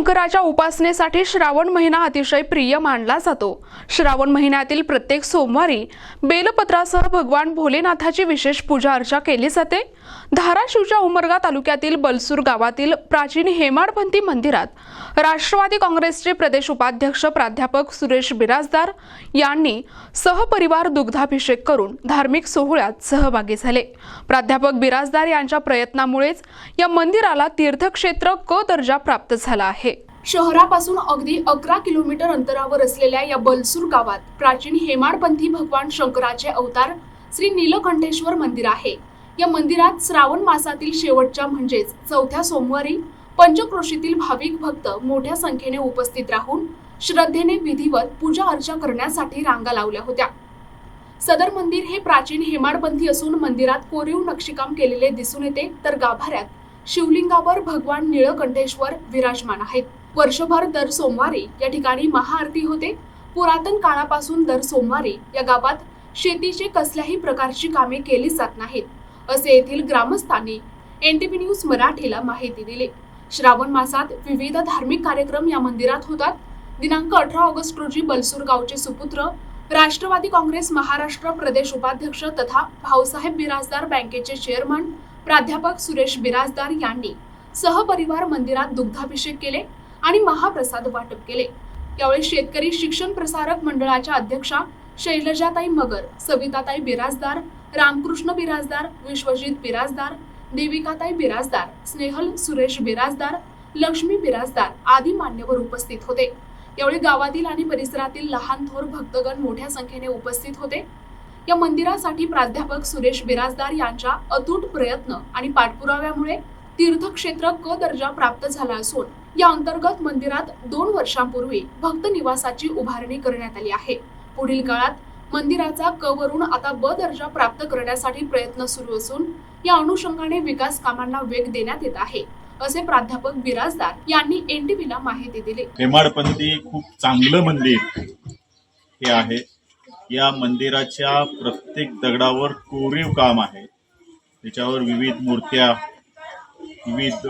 शंकराच्या उपासनेसाठी श्रावण महिना अतिशय प्रिय मानला जातो। श्रावण महिन्यातील प्रत्येक सोमवारी बेलपत्रासह भगवान भोलेनाथाची विशेष पूजा अर्चा केली जाते। धाराशिवच्या उमरगा तालुक्यातील बलसूर गावातील प्राचीन हेमाडपंथी मंदिरात राष्ट्रवादी काँग्रेसचे प्रदेश उपाध्यक्ष प्राध्यापक सुरेश बिराजदार यांनी सहपरिवार दुग्धाभिषेक करून धार्मिक सोहळ्यात सहभागी झाले। प्राध्यापक बिराजदार यांच्या प्रयत्नामुळेच या मंदिराला तीर्थक्षेत्र क दर्जा प्राप्त झाला आहे। शहरापासून अगदी 11 किलोमीटर अंतरावर असलेल्या या बलसूर गावात प्राचीन हेमाडपंथी भगवान शंकराचे अवतार श्री नीलकंठेश्वर मंदिर आहे। या मंदिरात श्रावण मासातील शेवटच्या म्हणजेच चौथ्या सोमवारी पंचक्रोशीतील भाविक भक्त मोठ्या संख्येने उपस्थित राहून श्रद्धेने विधिवत पूजा अर्चा करण्यासाठी रांगा लावल्या होत्या। सदर मंदिर हे प्राचीन हेमाडपंथी असून मंदिरात कोरीव नक्षीकाम केलेले दिसून येते, तर गाभाऱ्यात शिवलिंगावर भगवान नीलकंठेश्वर विराजमान आहेत। वर्षभर दर सोमवारी या ठिकाणी महाआरती होते। पुरातन काळापासून दर सोमवारी या गावात शेतीचे कसल्याही प्रकारची कामे केली जात नाहीत, असे येथील ग्रामस्थांनी NTV न्यूज मराठीला माहिती दिली। श्रावण मासात विविध धार्मिक कार्यक्रम या मंदिरात होतात। दिनांक 18 ऑगस्ट रोजी बलसूर गावचे सुपुत्र राष्ट्रवादी काँग्रेस महाराष्ट्र प्रदेश उपाध्यक्ष तथा भाऊसाहेब बिराजदार बँकेचे चेअरमन प्राध्यापक सुरेश बिराजदार यांनी सहपरिवार मंदिरात दुग्धाभिषेक केले आणि महाप्रसाद वाटप केले। यावेळी शेतकरी शिक्षण प्रसारक मंडळाच्या अध्यक्षा शैलजाताई मगर, सविताताई बिराजदार, रामकृष्ण बिराजदार, विश्वजित बिराजदार, देविकाताई बिराजदार, स्नेहल सुरेश बिराजदार, लक्ष्मी बिराजदार आदी मान्यवर उपस्थित होते। यावेळी गावातील आणि परिसरातील लहान थोर भक्तगण मोठ्या संख्येने उपस्थित होते। या मंदिरासाठी प्राध्यापक सुरेश बिराजदार यांच्या अतूट प्रयत्न आणि पाठपुराव्यामुळे तीर्थक्षेत्र क दर्जा प्राप्त झाला असून या अंतर्गत मंदिरात 2 वर्षांपूर्वी भक्त निवासाची उभारणी करण्यात आली आहे। पुढील काळात मंदिराचा क वरून आता ब दर्जा प्राप्त करण्यासाठी प्रयत्न सुरू असून या अनुषंगाने विकास कामांना वेग देण्यात येत आहे, असे प्राध्यापक बिराजदार यांनी NTVला माहिती दिली। हेमाडपंथी खूप चांगलं मंदिर हे आहे। या मंदिराच्या प्रत्येक दगडावर कोरीव काम आहे। त्याच्यावर विविध मूर्त्या, विविध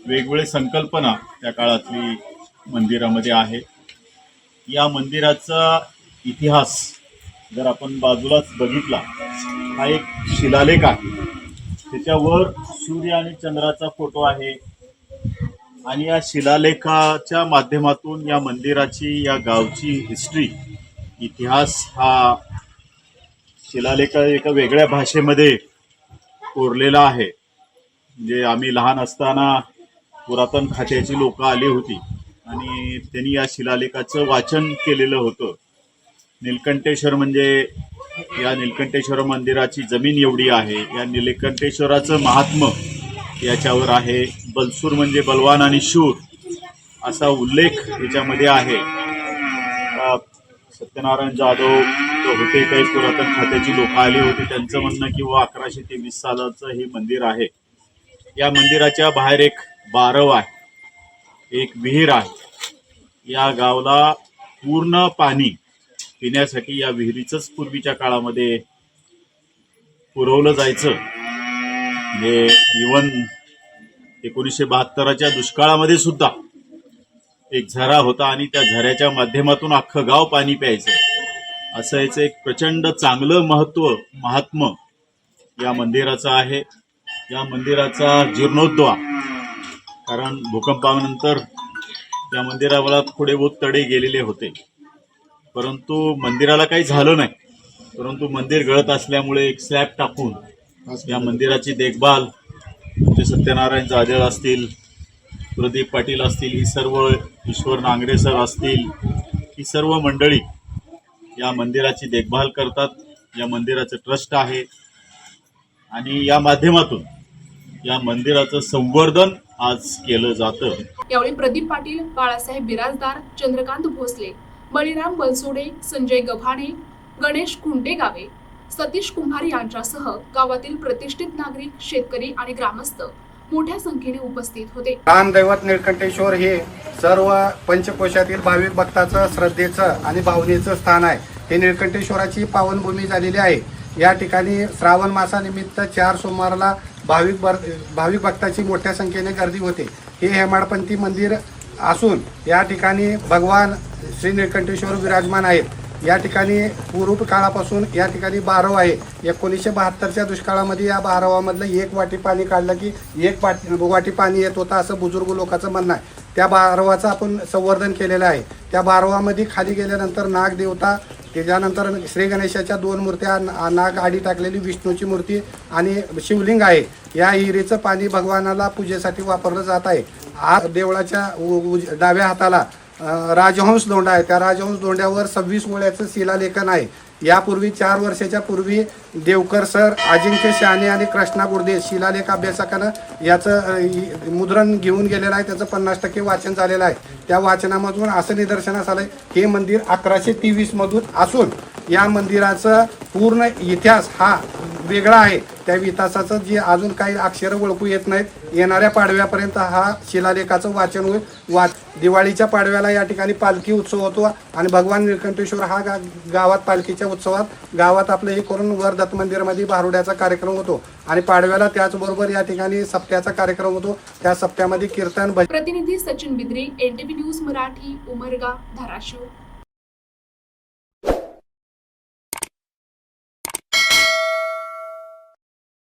वेगवेगळ्या संकल्पना त्या काळातली मंदिरामध्ये आहे। या मंदिराचा इतिहास जर आपण बाजूलाच बघितला, हा एक शिलालेख आहे। त्याच्यावर सूर्य आणि चंद्राचा फोटो आहे आणि या शिलालेखाच्या माध्यमातून या मंदिराची, या गावची हिस्ट्री, इतिहास हा शिलालेख एका वेगळ्या भाषेमध्ये कोरलेला आहे। म्हणजे आम्ही लहान असताना पुरातन खात्याची लोक आली होती आणि त्यांनी या शिलालेखाचं वाचन केलेलं होतं। नीलकंठेश्वर म्हणजे या नीलकंठेश्वर मंदिराची जमीन एवढी आहे। या नीलकंठेश्वराचं महात्म्य याच्यावर आहे। बलसूर म्हणजे बलवान आणि शूर असा उल्लेख याच्यामध्ये आहे। सत्यनारायण जाधव होते, काही पुरातन खात्याची लोक आली होती, त्यांचं म्हणणं की 1123 सालाचं हे मंदिर आहे। या मंदिराच्या बाहेर एक बारव आहे, एक विहीर आहे। या गावाला पूर्ण पाणी पिण्यासाठी या विहिरीचंच पूर्वीच्या काळामध्ये पुरवलं जायचं। म्हणजे इवन 1972च्या दुष्काळामध्ये सुद्धा एक झरा होता आणि त्या झऱ्याच्या माध्यमातून अख्खं गाव पाणी प्यायचं। असं याचं एक प्रचंड चांगलं महात्म्य या मंदिराचं आहे। या मंदिराचा जीर्णोद्धार, कारण भूकंपानंतर या मंदिराला थोडे बहुत तडे गेलेले होते, परंतु मंदिराला काही झालं नाही। परंतु मंदिर गळत असल्यामुळे एक स्लॅब टाकून या मंदिराची देखभाल म्हणजे सत्यनारायण जाधव असतील, प्रदीप पाटील असतील, ही सर्व, ईश्वर नांगरे सर असतील, ही सर्व मंडळी या मंदिराची देखभाल करतात। या मंदिराचं ट्रस्ट आहे आणि या माध्यमातून या मंदिराचं संवर्धन आज केलं जातं। यावेळी प्रदीप पाटील, बाळासाहेब बिराजदार, चंद्रकांत भोसले, बळीराम बलसोडे, संजय गव्हाणे, गणेश खुंटेगावे, सतीश कुंभार यांच्यासह गावातील प्रतिष्ठित नागरिक, शेतकरी आणि ग्रामस्थ मोठ्या संख्येने उपस्थित होते। रामदैवत नीलकंठेश्वर हे सर्व पंचकोशातील भाविक भक्ताचं श्रद्धेचं आणि भावनेचं स्थान आहे। हे नीलकंठेश्वराची पावनभूमी झालेली आहे। या ठिकाणी श्रावण मासानिमित्त 4 सोमवारला भाविक भक्ताची मोठ्या संख्येने गर्दी होते. हे हेमाडपंथी मंदिर असून या ठिकाणी भगवान श्री निळकंठेश्वर विराजमान आहेत. या ठिकाणी पूर्व काळापासून या ठिकाणी बारव आहे. 1972च्या दुष्काळामध्ये या बारवामधलं 1 वाटी पाणी काढलं की 1 वाटी पाणी येत होतं असं बुजुर्ग लोकांचं म्हणणं आहे. त्या बारवाचं आपण संवर्धन केलेलं आहे. त्या बारवामध्ये खाली गेल्यानंतर नाग देवता, त्याच्यानंतर श्री गणेशाच्या 2 मूर्त्या, नाग आडी टाकलेली विष्णूची मूर्ती आणि शिवलिंग आहे. या हिरीचं पाणी भगवानाला पूजेसाठी वापरलं जात आहे. आज देवळाच्या डाव्या हाताला राजहंस दोंडा आहे. त्या राजहंस दोंड्यावर 26 ओळ्याचं शिलालेखन आहे. यापूर्वी 4 वर्षाच्या पूर्वी देवकर सर, अजिंक्य शहाणे आणि कृष्णा गुर्दे शिलालेख अभ्यासकानं याचं मुद्रण घेऊन गेलेलं आहे. त्याचं 50% वाचन झालेलं आहे. त्या वाचनामधून असं निदर्शनास आलंय हे मंदिर 1123 मधून असून या मंदिराचं पूर्ण इतिहास हा वेगळा आहे. त्या इतिहासाचं जे अजून काही अक्षरं ओळखू येत नाहीत. येणाऱ्या पाडव्यापर्यंत हा शिलालेखाचं वाचन होईल. दिवाळीच्या पाडव्याला या ठिकाणी पालखी उत्सव होतो आणि भगवान निळकंठेश्वर हा गावात पालखीच्या उत्सवात गावात आपलं हे करून वर दत्त मंदिरामध्ये भारुड्याचा कार्यक्रम होतो आणि पाडव्याला त्याचबरोबर या ठिकाणी सप्त्याचा कार्यक्रम होतो. त्या सप्त्यामध्ये कीर्तन प्रतिनिधी सचिन बिद्री, NTV न्यूज मराठी, उमरगा, धाराशिव.